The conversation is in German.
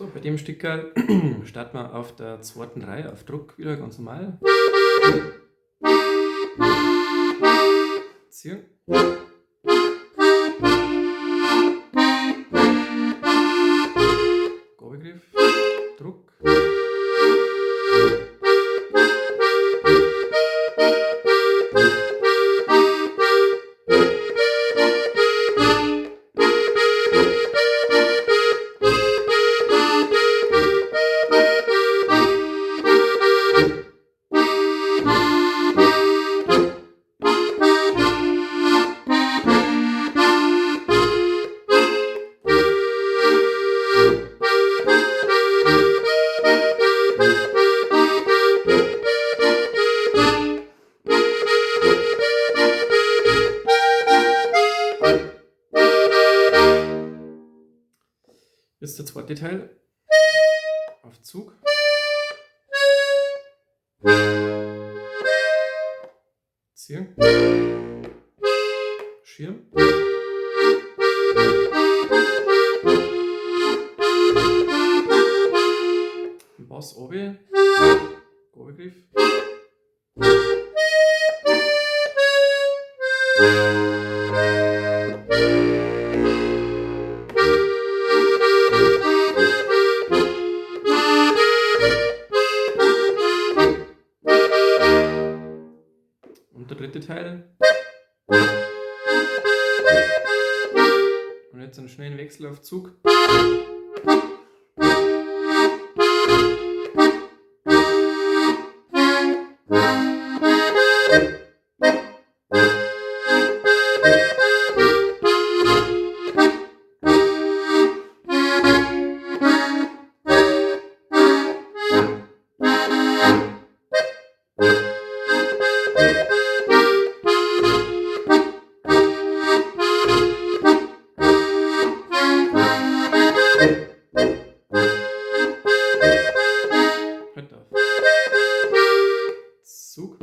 So, bei dem Stickerl starten wir auf der zweiten Reihe auf Druck wieder ganz normal. Ziehen. Gabelgriff, Druck. Jetzt der zweite Teil auf Zug. Ziehen. Schirm. Bass oben. Gabelgriff. Und der dritte Teil. Und jetzt einen schnellen Wechsel auf Zug. Hört auf. Zug.